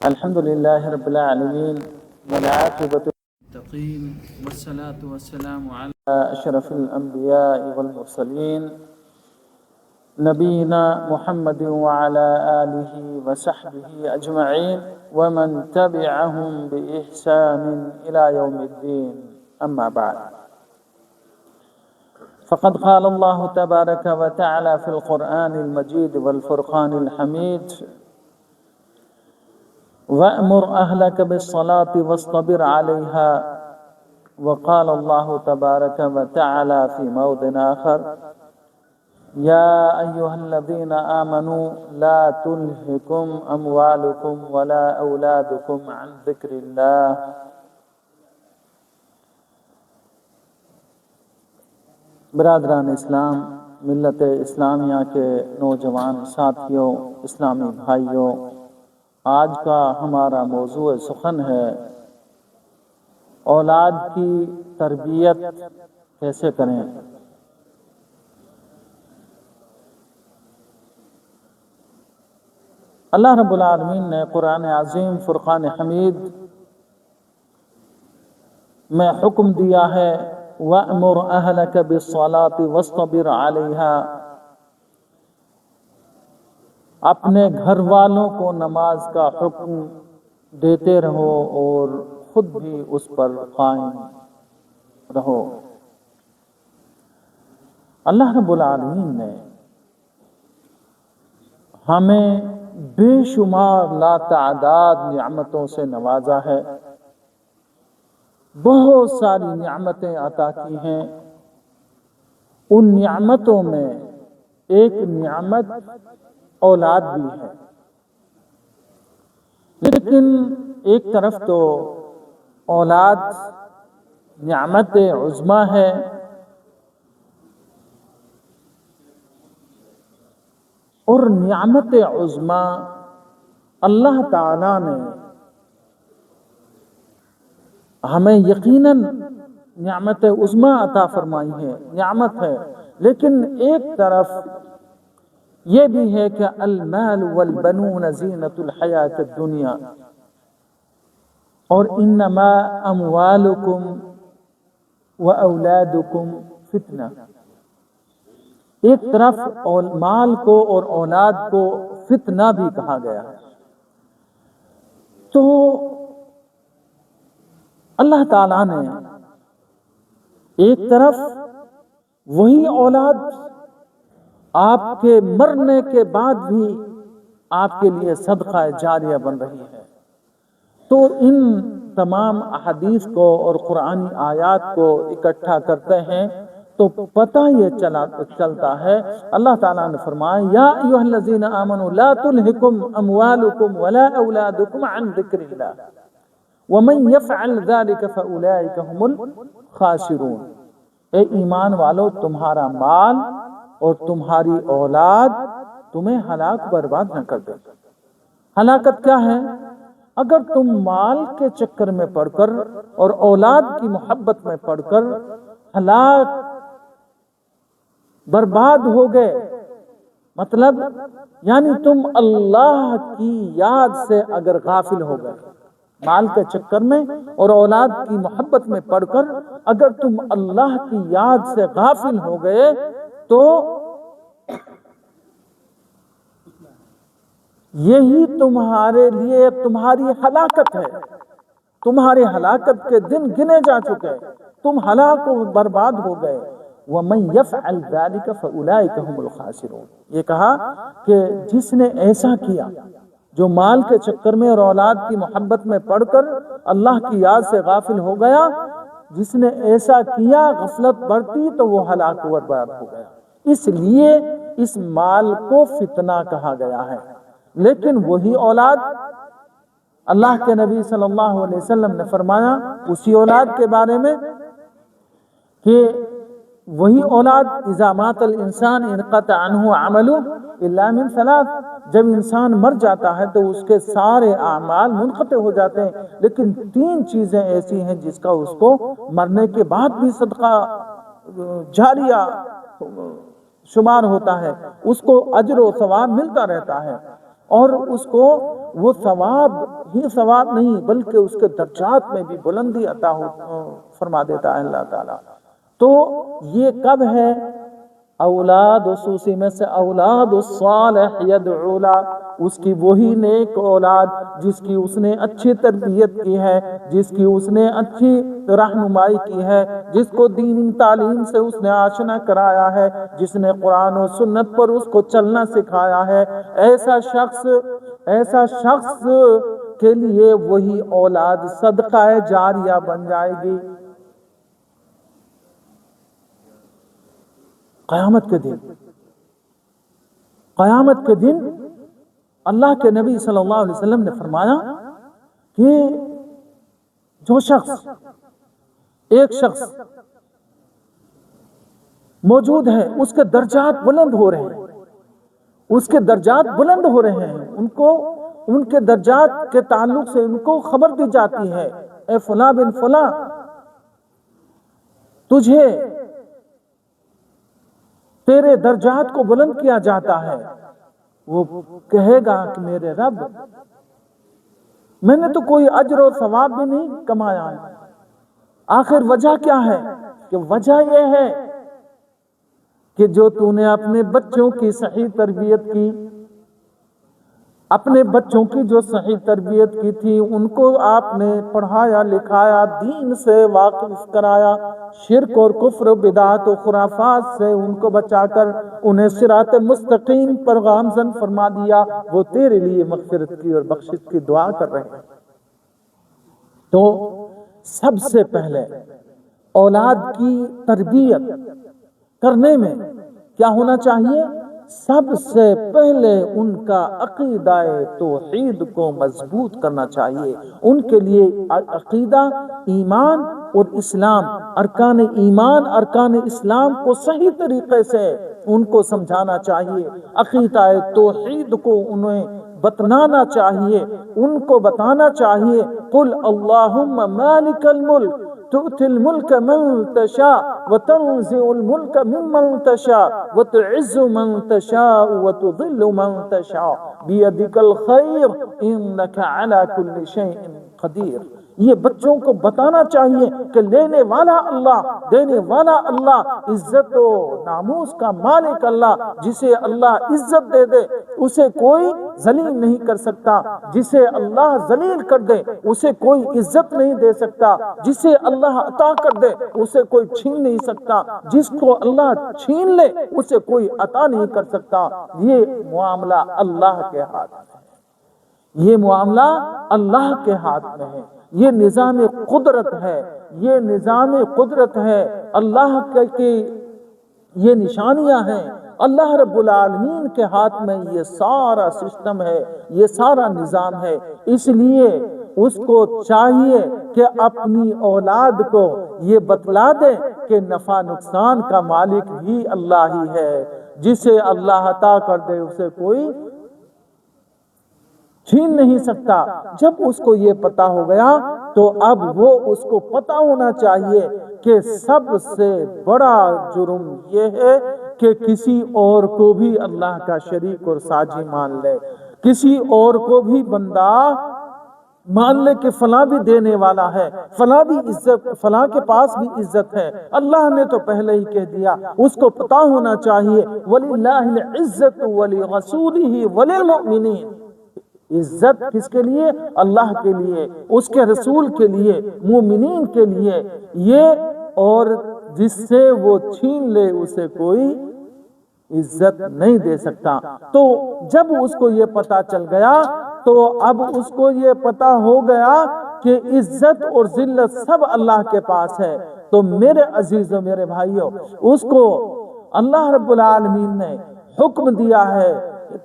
الحمد لله رب العالمين والعاقبة للمتقين والصلاة والسلام على أشرف الأنبياء والمرسلين نبينا محمد وعلى آله وصحبه أجمعين ومن تبعهم بإحسان إلى يوم الدين. أما بعد، فقد قال الله تبارك وتعالى في القرآن المجيد والفرقان الحميد: وَأْمُرْ أَهْلَكَ بِالصَّلَاةِ وَاصْطَبِرْ عَلَيْهَا. وقال الله تبارك وتعالى في موضع آخر: يا أيها الذين آمنوا لا تلهكم أموالكم ولا أولادكم عن ذكر الله. برادران اسلام، ملت اسلامیہ کے نوجوان ساتھیوں، اسلامی بھائیوں، آج کا ہمارا موضوع سخن ہے اولاد کی تربیت کیسے کریں۔ اللہ رب العالمین نے قرآن عظیم فرقان حمید میں حکم دیا ہے وَأْمُرْ أَهْلَكَ بِالصَّلَاةِ وَاصْطَبِرْ عَلَيْهَا، اپنے گھر والوں کو نماز کا حکم دیتے رہو اور خود بھی اس پر قائم رہو۔ اللہ رب العالمین نے ہمیں بے شمار لا تعداد نعمتوں سے نوازا ہے، بہت ساری نعمتیں عطا کی ہیں۔ ان نعمتوں میں ایک نعمت اولاد بھی ہے، لیکن ایک طرف تو اولاد نعمت عظمی ہے، اور نعمت عظمی اللہ تعالیٰ نے ہمیں یقیناً نعمت عظمی عطا فرمائی ہے، نعمت ہے، لیکن ایک طرف یہ بھی ہے کہ المال والبنون زینت الحیات الدنیا، اور انما اموالکم واولادکم فتنہ۔ ایک طرف مال کو اور اولاد کو فتنہ بھی کہا گیا ہے۔ تو اللہ تعالیٰ نے ایک طرف وہی اولاد آپ کے مرنے کے بعد بھی آپ کے لیے صدقہ جاریہ بن رہی ہے۔ تو ان تمام احادیث کو اور قرآنی آیات کو اکٹھا کرتے ہیں تو پتہ یہ چلتا ہے، اللہ تعالیٰ نے فرمایا یا ایھا الذین آمنوا لا تلہکم اموالکم ولا اولادکم عن ذکر اللہ ومن یفعل ذلک فاولئک هم الخاسرون۔ اے ایمان والو، تمہارا مال اور تمہاری اولاد تمہیں ہلاک برباد نہ کر دے۔ ہلاکت کیا ہے؟ اگر تم مال کے چکر میں پڑ کر اور اولاد کی محبت میں پڑ کر ہلاک برباد ہو گئے، مطلب یعنی تم اللہ کی یاد سے اگر غافل ہو گئے، مال کے چکر میں اور اولاد کی محبت میں پڑ کر اگر تم اللہ کی یاد سے غافل ہو گئے تو یہی تمہارے لیے تمہاری ہلاکت ہے۔ تمہاری ہلاکت کے دن گنے جا چکے، تم ہلاک و برباد ہو گئے۔ وَمَن يَفْعَلْ ذَلِكَ فَأُولَئِكَ هُمُ الْخَاسِرُونَ۔ یہ کہا کہ جس نے ایسا کیا، جو مال کے چکر میں اور اولاد کی محبت میں پڑ کر اللہ کی یاد سے غافل ہو گیا، جس نے ایسا کیا، غفلت برتی، تو وہ ہلاک و برباد ہو گیا۔ اس لیے اس مال کو فتنہ کہا گیا ہے۔ لیکن وہی اولاد، اللہ کے نبی صلی اللہ علیہ وسلم نے فرمایا اسی اولاد کے بارے میں کہ وہی اولاد اذا مات الانسان انقطع عنہ عملہ الا من ثلاث، جب انسان مر جاتا ہے تو اس کے سارے اعمال منقطع ہو جاتے ہیں، لیکن تین چیزیں ایسی ہیں جس کا اس کو مرنے کے بعد بھی صدقہ جاریہ شمار ہوتا ہے، اس کو اجر و ثواب ملتا رہتا ہے، اور اس کو وہ ثواب ہی ثواب نہیں بلکہ اس کے درجات میں بھی بلندی عطا فرما دیتا ہے اللہ تعالیٰ۔ تو یہ کب ہے؟ اولاد خصوصی میں سے اولاد الصالح یدعو لا، اس کی وہی نیک اولاد جس کی اس نے اچھی تربیت کی ہے، جس کی اس نے اچھی رہنمائی کی ہے، جس کو دینی تعلیم سے اس نے آشنا کرایا ہے، جس نے قرآن و سنت پر اس کو چلنا سکھایا ہے، ایسا شخص کے لیے وہی اولاد صدقہ جاریہ بن جائے گی قیامت کے دن اللہ کے نبی صلی اللہ علیہ وسلم نے فرمایا کہ ایک شخص موجود ہے، اس کے درجات بلند ہو رہے ہیں، ان کے درجات کے تعلق سے ان کو خبر دی جاتی ہے، اے فلاں بن فلاں، تجھے تیرے درجات کو بلند کیا جاتا ہے۔ وہ کہے گا کہ میرے رب، میں نے تو کوئی اجر و ثواب بھی نہیں کمایا ہے، آخر وجہ کیا ہے؟ کہ وجہ یہ ہے کہ جو تو نے اپنے بچوں کی صحیح تربیت کی، اپنے بچوں کی جو صحیح تربیت کی تھی، ان کو آپ نے پڑھایا لکھایا، دین سے واقف کرایا، شرک اور کفر بدعت و خرافات سے ان کو بچا کر انہیں صراط مستقیم پر گامزن فرما دیا، وہ تیرے لیے مغفرت کی اور بخشش کی دعا کر رہے ہیں۔ تو سب سے پہلے اولاد کی تربیت کرنے میں کیا ہونا چاہیے؟ سب سے پہلے ان کا عقیدہ توحید کو مضبوط کرنا چاہیے۔ ان کے لیے عقیدہ ایمان اور اسلام، ارکان ایمان ارکان اسلام کو صحیح طریقے سے ان کو سمجھانا چاہیے، عقیدہ توحید کو انہیں بتلانا چاہیے، ان کو بتانا چاہیے، قل اللہم مالک الملک تؤتی الملک من تشاء وتنزع الملک ممن تشاء وتعز من تشاء وتضل من تشاء بیدک الخیر انک علی کل شیء قدیر۔ یہ بچوں کو بتانا چاہیے کہ لینے والا اللہ، دینے والا اللہ، عزت و ناموس کا مالک اللہ، جسے اللہ عزت دے دے اسے کوئی ذلیل نہیں کر سکتا، جسے اللہ ذلیل کر دے اسے کوئی عزت نہیں دے سکتا، جسے اللہ عطا کر دے اسے کوئی چھین نہیں سکتا، جس کو اللہ چھین لے اسے کوئی عطا نہیں کر سکتا۔ یہ معاملہ اللہ کے ہاتھ میں ہے، یہ معاملہ اللہ کے ہاتھ میں ہے، یہ نظام قدرت ہے، یہ نظام قدرت ہے، اللہ کی یہ نشانیاں ہیں، اللہ رب العالمین کے ہاتھ میں یہ سارا سسٹم ہے، یہ سارا نظام ہے۔ اس لیے اس کو چاہیے کہ اپنی اولاد کو یہ بتلا دے کہ نفع نقصان کا مالک بھی اللہ ہی ہے، جسے اللہ عطا کر دے اسے کوئی چھین نہیں سکتا۔ جب اس کو یہ پتا ہو گیا تو اب وہ اس کو پتا ہونا چاہیے کہ سب سے بڑا جرم یہ ہے کہ کسی اور کو بھی اللہ کا شریک اور ساجی مان لے، کسی اور کو بھی بندہ مان لے کہ فلاں بھی دینے والا ہے، فلاں بھی عزت، فلاں کے پاس بھی عزت ہے۔ اللہ نے تو پہلے ہی کہہ دیا، اس کو پتا ہونا چاہیے وَلِلَّهِ الْعِزَّةُ وَلِرَسُولِهِ وَلِلْمُؤْمِنِينَ۔ عزت کس کے لیے؟ اللہ کے لیے، اس کے رسول کے لیے، مومنین کے لیے۔ یہ اور جس سے وہ چھین لے اسے کوئی عزت نہیں دے سکتا۔ تو جب اس کو یہ پتا چل گیا تو اب اس کو یہ پتا ہو گیا کہ عزت اور ذلت سب اللہ کے پاس ہے۔ تو میرے عزیزوں، میرے بھائیوں، اس کو اللہ رب العالمین نے حکم دیا ہے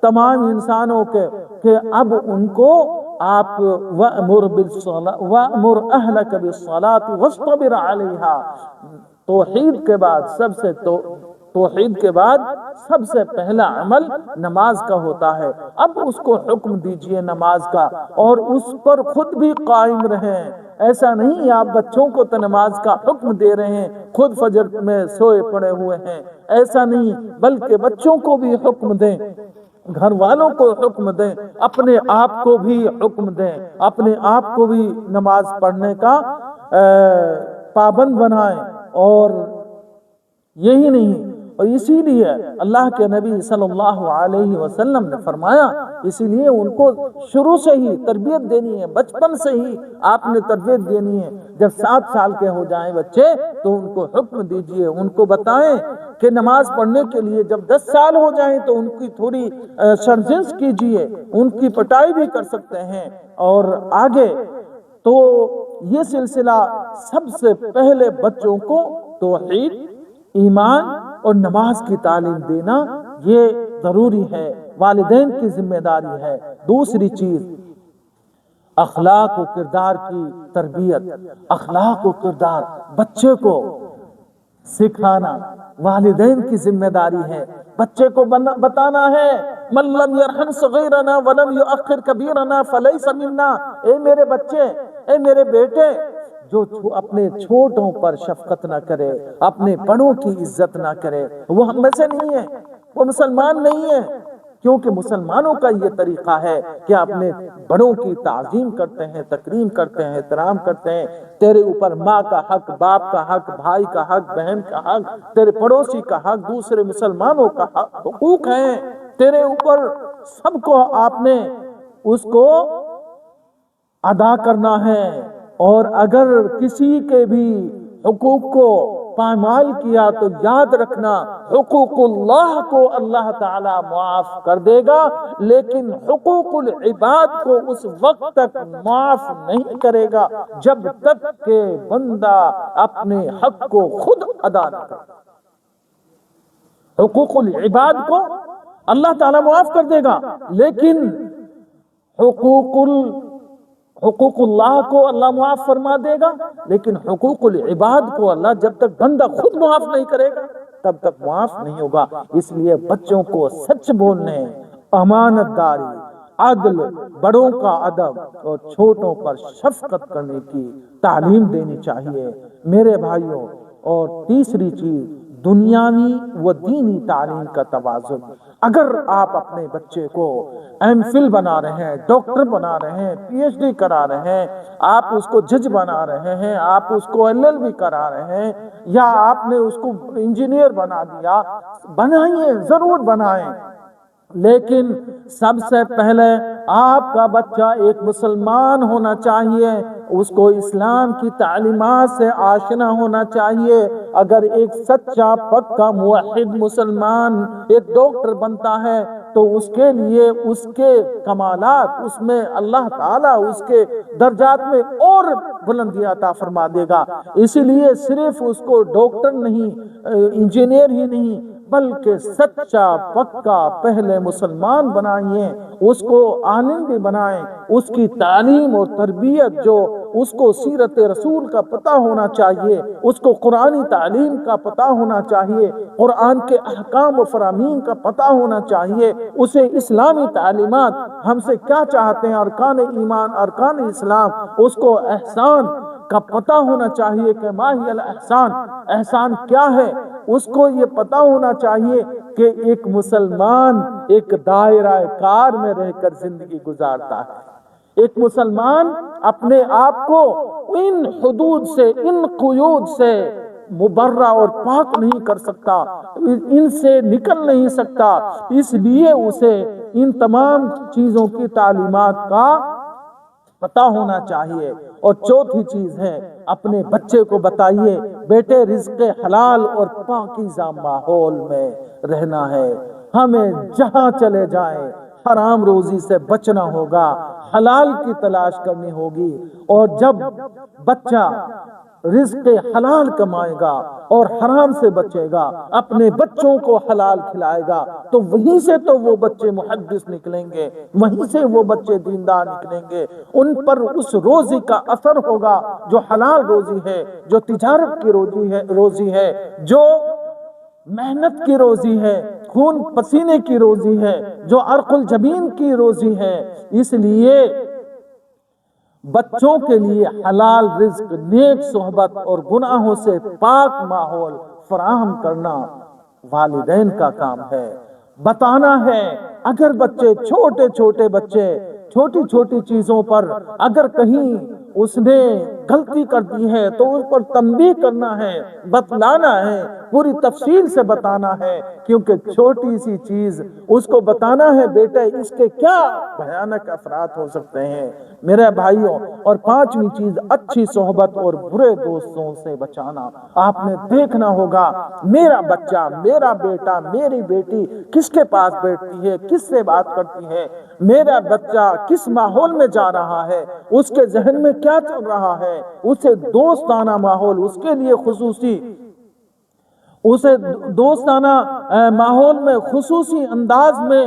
تمام انسانوں کے کہ اب ان کو آپ وَأْمُرْ أَهْلَكَ بِالصَّلَاةِ وَاصْطَبِرْ عَلَيْهَا، توحید کے بعد سب سے پہلا عمل نماز کا ہوتا ہے۔ اب اس کو حکم دیجئے نماز کا اور اس پر خود بھی قائم رہیں۔ ایسا نہیں آپ بچوں کو تو نماز کا حکم دے رہے ہیں، خود فجر میں سوئے پڑے ہوئے ہیں، ایسا نہیں، بلکہ بچوں کو بھی حکم دیں گھر والوں کو حکم دیں، اپنے آپ کو بھی حکم دیں، اپنے آپ کو بھی نماز پڑھنے کا پابند بنائیں۔ اور یہی نہیں، اور اسی لیے اللہ کے نبی صلی اللہ علیہ وسلم نے فرمایا، اسی لیے ان کو شروع سے ہی تربیت دینی ہے، بچپن سے ہی آپ نے تربیت دینی ہے۔ جب 7 سال کے ہو جائیں بچے تو ان کو حکم دیجئے، ان کو بتائیں کہ نماز پڑھنے کے لیے۔ جب 10 سال ہو جائیں تو ان کی تھوڑی سرزنش کیجئے، ان کی پٹائی بھی کر سکتے ہیں۔ اور آگے تو یہ سلسلہ سب سے پہلے بچوں کو توحید، ایمان اور نماز کی تعلیم دینا یہ ضروری ہے، والدین کی ذمہ داری ہے۔ دوسری چیز اخلاق و کردار کی تربیت، اخلاق و کردار بچے کو سکھانا والدین کی ذمہ داری ہے۔ بچے کو بتانا ہے من لم یرحم صغیرنا ولم یؤخر کبیرنا فلیس منا۔ اے میرے بچے، اے میرے بیٹے، جو اپنے چھوٹوں پر شفقت نہ کرے، اپنے بڑوں کی عزت نہ کرے، وہ ہم میں سے نہیں ہے، وہ مسلمان نہیں ہے۔ کیونکہ مسلمانوں کا یہ طریقہ ہے کہ اپنے بڑوں کی تعظیم کرتے ہیں، تکریم کرتے ہیں، احترام کرتے ہیں۔ تیرے اوپر ماں کا حق، باپ کا حق، بھائی کا حق، بہن کا حق، تیرے پڑوسی کا حق، دوسرے مسلمانوں کا حق، حقوق ہیں تیرے اوپر، سب کو آپ نے اس کو ادا کرنا ہے۔ اور اگر کسی کے بھی حقوق کو پامال کیا تو یاد رکھنا حقوق اللہ کو اللہ تعالی معاف کر دے گا، لیکن حقوق العباد کو اس وقت تک معاف نہیں کرے گا جب تک کہ بندہ اپنے حق کو خود ادا نہ کرے۔ حقوق العباد کو اللہ تعالی معاف کر دے گا، لیکن حقوق اللہ کو اللہ معاف فرما دے گا، لیکن حقوق العباد کو اللہ جب تک بندہ خود معاف نہیں کرے گا تب تک معاف نہیں ہوگا۔ اس لیے بچوں کو سچ بولنے، امانت داری، عدل، بڑوں کا ادب اور چھوٹوں پر شفقت کرنے کی تعلیم دینی چاہیے میرے بھائیوں۔ اور تیسری چیز دنیاوی و دینی تعلیم کا توازن۔ اگر آپ اپنے بچے کو ایم فل بنا رہے ہیں، ڈاکٹر بنا رہے ہیں، پی ایچ ڈی کرا رہے ہیں، آپ اس کو جج بنا رہے ہیں، آپ اس کو LLB کرا رہے ہیں، یا آپ نے اس کو انجینئر بنا دیا، بنائیے، ضرور بنائیں، لیکن سب سے پہلے آپ کا بچہ ایک مسلمان ہونا چاہیے، اس کو اسلام کی تعلیمات سے آشنا ہونا چاہیے۔ اگر ایک سچا پکا موحد مسلمان ایک ڈاکٹر بنتا ہے تو اس کے لیے اس کے کمالات، اس میں اللہ تعالیٰ اس کے درجات میں اور بلندی عطا فرما دے گا۔ اسی لیے صرف اس کو ڈاکٹر نہیں، انجینئر ہی نہیں، بلکہ سچا پکا پہلے مسلمان بنائیے، اس کو عالم بھی بنائیں، اس کی تعلیم اور تربیت جو اس کو سیرت رسول کا پتہ ہونا چاہیے، اس کو قرآنی تعلیم کا پتہ ہونا چاہیے، قرآن کے احکام و فرامین کا پتہ ہونا چاہیے، اسے اسلامی تعلیمات ہم سے کیا چاہتے ہیں، ارکان ایمان، ارکان اسلام، اس کو احسان کا پتہ ہونا چاہیے کہ ما ہی الاحسان، احسان کیا ہے، اس کو یہ پتہ ہونا چاہیے کہ ایک مسلمان ایک دائرہ کار میں رہ کر زندگی گزارتا ہے۔ ایک مسلمان اپنے آپ کو ان حدود سے، ان قیود سے مبرہ اور پاک نہیں کر سکتا، ان سے نکل نہیں سکتا، اس لیے اسے ان تمام چیزوں کی تعلیمات کا پتہ ہونا چاہیے۔ اور چوتھی چیز ہے، اپنے بچے کو بتائیے بیٹے رزق حلال اور پاکیزہ ماحول میں رہنا ہے، ہمیں جہاں چلے جائیں حرام روزی سے بچنا ہوگا، حلال کی تلاش کرنی ہوگی۔ اور جب بچہ رزق حلال کمائے گا اور حرام سے بچے گا، اپنے بچوں کو حلال کھلائے گا، تو وہیں سے تو وہ بچے محدث نکلیں گے، وہیں سے وہ بچے دیندار نکلیں گے، ان پر اس روزی کا اثر ہوگا جو حلال روزی ہے، جو تجارت کی روزی ہے، جو محنت کی روزی ہے، خون پسینے کی روزی ہے، جو عرق الجبین کی روزی ہے۔ اس لیے بچوں کے لیے حلال رزق، نیک صحبت اور گناہوں سے پاک ماحول فراہم کرنا والدین کا کام ہے۔ بتانا ہے۔ اگر بچے چھوٹے چھوٹے بچے چھوٹی چھوٹی چیزوں پر اگر کہیں اس نے غلطی کر دی ہے تو اس پر تنبیہ کرنا ہے، بتلانا ہے، پوری تفصیل سے بتانا ہے، کیونکہ چھوٹی سی چیز اس کو بتانا ہے بیٹے اس کے کیا بھیانک اثرات ہو سکتے ہیں میرے بھائیوں۔ اور پانچویں چیز اچھی صحبت اور برے دوستوں سے بچانا۔ آپ نے دیکھنا ہوگا میرا بچہ، میرا بیٹا، میری بیٹی کس کے پاس بیٹھتی ہے، کس سے بات کرتی ہے، میرا بچہ کس ماحول میں جا رہا ہے، اس کے ذہن میں کیا چل رہا ہے، اسے دوستانہ ماحول، اس کے لیے خصوصی اسے دوستانہ ماحول میں خصوصی انداز میں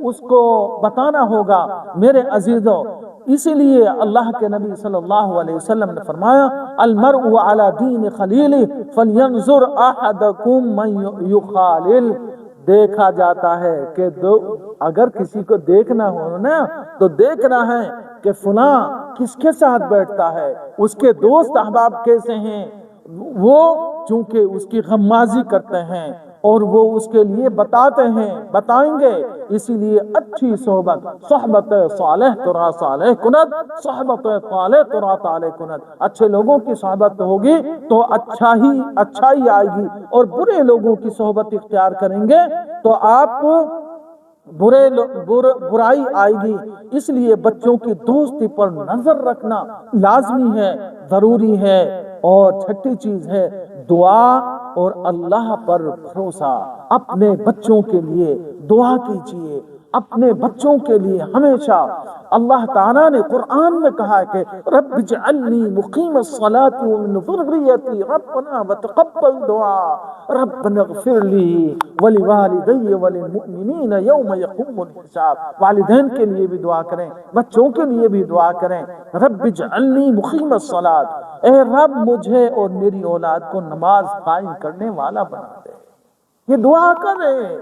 اس کو بتانا ہوگا میرے عزیزوں۔ اسی لیے اللہ کے نبی صلی اللہ علیہ وسلم نے فرمایا المرء علی دین خلیلہ فلینظر احدکم من یخالل۔ دیکھا جاتا ہے کہ اگر کسی کو دیکھنا ہو نا تو دیکھنا ہے کہ فلاں کس کے ساتھ بیٹھتا ہے، اس کے دوست احباب کیسے ہیں، وہ چونکہ اس کی غمازی کرتے ہیں اور وہ اس کے لیے بتاتے ہیں، بتائیں گے۔ اسی لیے اچھی صحبت، صحبت صالح ترا صالح کند، صحبت صالح ترا صالح کند۔ اچھے لوگوں کی صحبت ہوگی تو اچھائی آئے گی، اور برے لوگوں کی صحبت اختیار کریں گے تو آپ برائی آئے گی۔ اس لیے بچوں کی دوستی پر نظر رکھنا لازمی ہے، ضروری ہے۔ اور چھٹی چیز ہے دعا اور اللہ پر بھروسہ۔ اپنے بچوں کے لیے دعا کیجیے، اپنے بچوں کے لیے ہمیشہ۔ اللہ تعالیٰ نے قرآن میں کہا کہ رب اجعلنی مقیم الصلاۃ ومن ذریتی ربنا وتقبل دعا ربنا اغفر لی ولوالدی وللمؤمنین یوم یقوم الحساب۔ والدین کے لیے بھی دعا کریں، بچوں کے لیے بھی دعا کریں۔ رب اجعلنی مقیم الصلاۃ، اے رب مجھے اور میری اولاد کو نماز قائم کرنے والا بنا دے۔ یہ دعا کریں،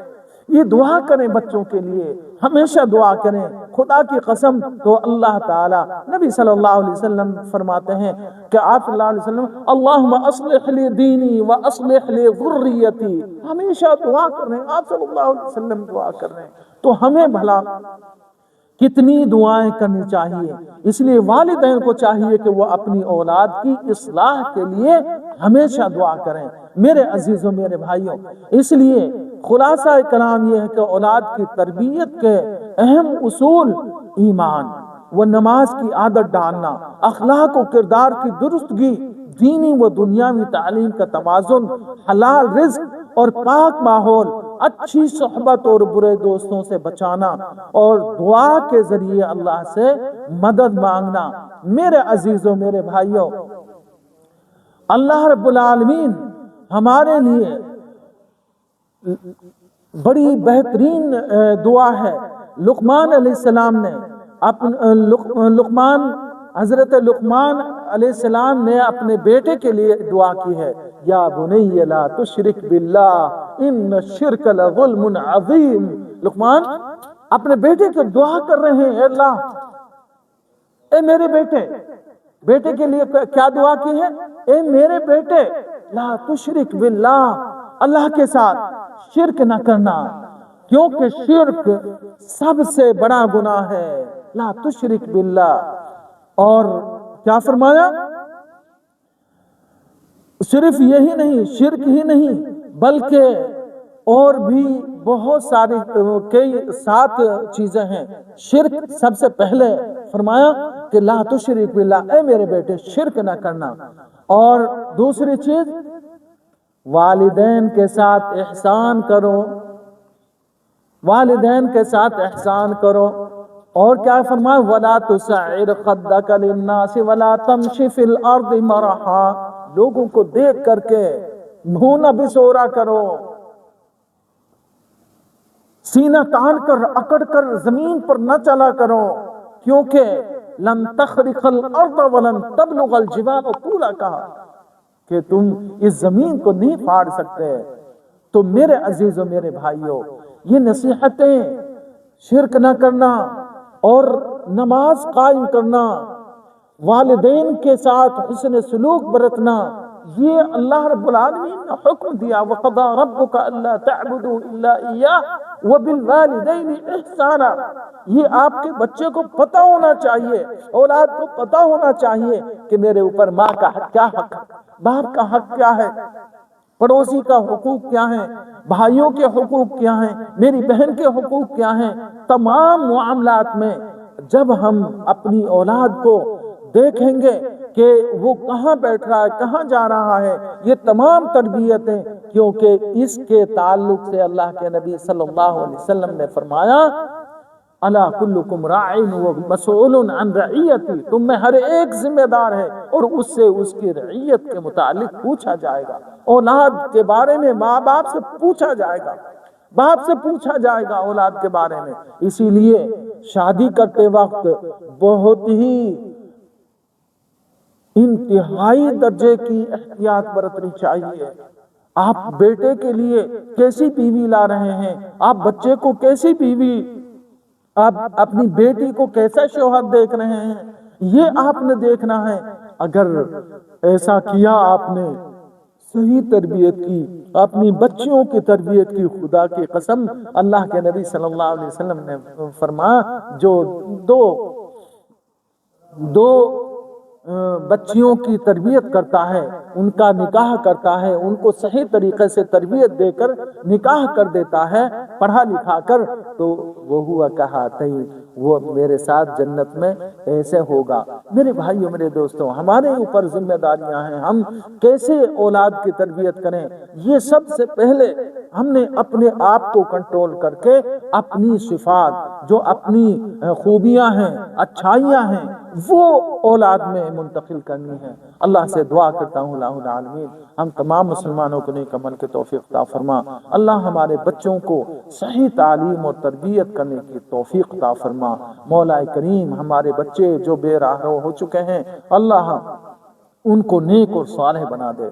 یہ دعا کریں بچوں کے لیے، ہمیشہ دعا کریں۔ خدا کی قسم تو اللہ تعالیٰ، نبی صلی اللہ علیہ وسلم فرماتے ہیں کہ آپ صلی اللہ علیہ وسلم اللہم اصلح لی دینی و اصلح لی ذریتی، ہمیشہ دعا کر رہے ہیں۔ آپ صلی اللہ علیہ وسلم دعا کر رہے ہیں تو ہمیں بھلا کتنی دعائیں کرنی چاہیے۔ اس لیے والدین کو چاہیے کہ وہ اپنی اولاد کی اصلاح کے لیے ہمیشہ دعا کریں میرے عزیزوں، میرے بھائیوں۔ اس لیے خلاصہ کلام یہ ہے کہ اولاد کی تربیت کے اہم اصول ایمان و نماز کی عادت ڈالنا، اخلاق و کردار کی درستگی، دینی و دنیاوی تعلیم کا توازن، حلال رزق اور پاک ماحول، اچھی صحبت اور برے دوستوں سے بچانا، اور دعا کے ذریعے اللہ سے مدد مانگنا۔ میرے عزیزوں، میرے بھائیوں، اللہ رب العالمین ہمارے لیے بڑی بہترین دعا ہے۔ لقمان علیہ السلام نے حضرت لقمان علیہ السلام نے اپنے بیٹے کے لیے دعا کی ہے، یا بنی لا تشرک باللہ ان الشرک لظلم عظیم۔ لقمان اپنے بیٹے کو دعا کر رہے ہیں، اے اللہ، اے میرے بیٹے کے لیے کیا دعا کی ہے؟ اے میرے بیٹے لا تشرک باللہ، اللہ کے ساتھ شرک نہ کرنا، کیونکہ شرک سب سے بڑا گناہ ہے۔ لا تشرک باللہ۔ اور کیا فرمایا؟ صرف یہی نہیں، شرک ہی نہیں بلکہ اور بھی بہت ساری کئی 7 چیزیں ہیں۔ شرک سب سے پہلے فرمایا کہ لا تشرک باللہ، اے میرے بیٹے شرک نہ کرنا۔ اور دوسری چیز والدین کے ساتھ احسان کرو، والدین کے ساتھ احسان کرو۔ اور کیا فرمایا؟ وَلَا تُسَعِّرْ خَدَّكَ لِلنَّاسِ وَلَا تَمْشِ فِي الْأَرْضِ مَرَحًا، لوگوں کو دیکھ کر کے منہ نہ بسورا کرو، سینہ تان کر اکڑ کر زمین پر نہ چلا کرو، کیونکہ لَن تَخْرِقَ الْأَرْضَ وَلَن تَبْلُغَ الْجِبَالَ طُولَ، کہا کہ تم اس زمین کو نہیں پھاڑ سکتے۔ تو میرے عزیزوں، میرے بھائیوں، یہ نصیحتیں، شرک نہ کرنا اور نماز قائم کرنا، والدین کے ساتھ حسن سلوک برتنا، یہ اللہ رب العالمین نے حکم دیا۔ وَقَضَىٰ رَبُّكَ أَلَّا تَعْبُدُوا إِلَّا إِيَّاهُ وبالوالدین احسانا، یہ آپ کے بچے کو پتہ ہونا چاہیے، اولاد کو پتہ ہونا چاہیے کہ میرے اوپر ماں کا حق کیا حق ہے، باپ کا حق کیا ہے، پڑوسی کا حقوق کیا ہے، بھائیوں کے حقوق کیا ہیں، میری بہن کے حقوق کیا ہیں۔ تمام معاملات میں جب ہم اپنی اولاد کو دیکھیں گے کہ وہ کہاں بیٹھ رہا ہے، کہاں جا رہا ہے، یہ تمام تربیتیں، کیونکہ اس کے تعلق سے اللہ کے نبی صلی اللہ علیہ وسلم نے فرمایا الا کلکم راع ومسئول عن رعیتی، تم میں ہر ایک ذمہ دار ہے اور اس سے اس کی رعیت کے متعلق پوچھا جائے گا۔ اولاد کے بارے میں ماں باپ سے پوچھا جائے گا، باپ سے پوچھا جائے گا اولاد کے بارے میں۔ اسی لیے شادی کرتے وقت بہت ہی انتہائی درجے کی احتیاط برتنی چاہیے۔ آپ بیٹے کے لیے کیسی بیوی لا رہے ہیں، آپ بچے کو کیسی بیوی، آپ اپنی بیٹی کو کیسا شوہر دیکھ رہے ہیں، یہ آپ نے دیکھنا ہے۔ اگر ایسا کیا آپ نے، صحیح تربیت کی، اپنی بچیوں کی تربیت کی، خدا کی قسم اللہ کے نبی صلی اللہ علیہ وسلم نے فرمایا جو دو بچیوں کی تربیت کرتا ہے، ان کا نکاح کرتا ہے، ان کو صحیح طریقے سے تربیت دے کر نکاح کر دیتا ہے پڑھا لکھا کر، تو وہ ہوا کہا تھی وہ میرے ساتھ جنت میں ایسے ہوگا۔ میرے بھائیوں، میرے دوستوں، ہمارے اوپر ذمہ داریاں ہیں، ہم کیسے اولاد کی تربیت کریں۔ یہ سب سے پہلے ہم نے اپنے آپ کو کنٹرول کر کے اپنی صفات، جو اپنی خوبیاں ہیں، اچھائیاں ہیں، وہ اولاد میں منتقل کرنی ہے۔ اللہ سے دعا کرتا ہوں الہ العالمین ہم تمام مسلمانوں کو نیک عمل کی توفیق عطا فرما۔ اللہ ہمارے بچوں کو صحیح تعلیم اور تربیت کرنے کی توفیق عطا فرما۔ مولا کریم ہمارے بچے جو بے راہ ہو چکے ہیں، اللہ ان کو نیک اور صالح بنا دے۔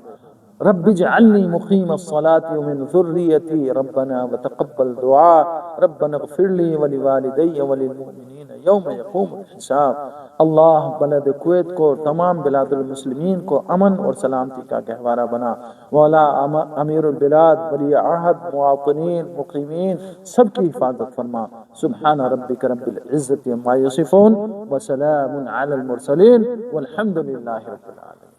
رب اجعلنی مقیم الصلاة ومن ذریتی ربنا وتقبل دعاء ربنا اغفر لی ولوالدی وللمؤمنین یوم یقوم الحساب۔ اللہ بلد کویت کو، تمام بلاد المسلمین کو امن اور سلامتی کا گہوارہ بنا۔ مولا امیر البلاد، ولی عہد، مواطنین، مقیمین، سب کی حفاظت فرما۔ سبحان ربک رب العزت عما یصفون وسلام علی المرسلین والحمد للہ رب العالمین۔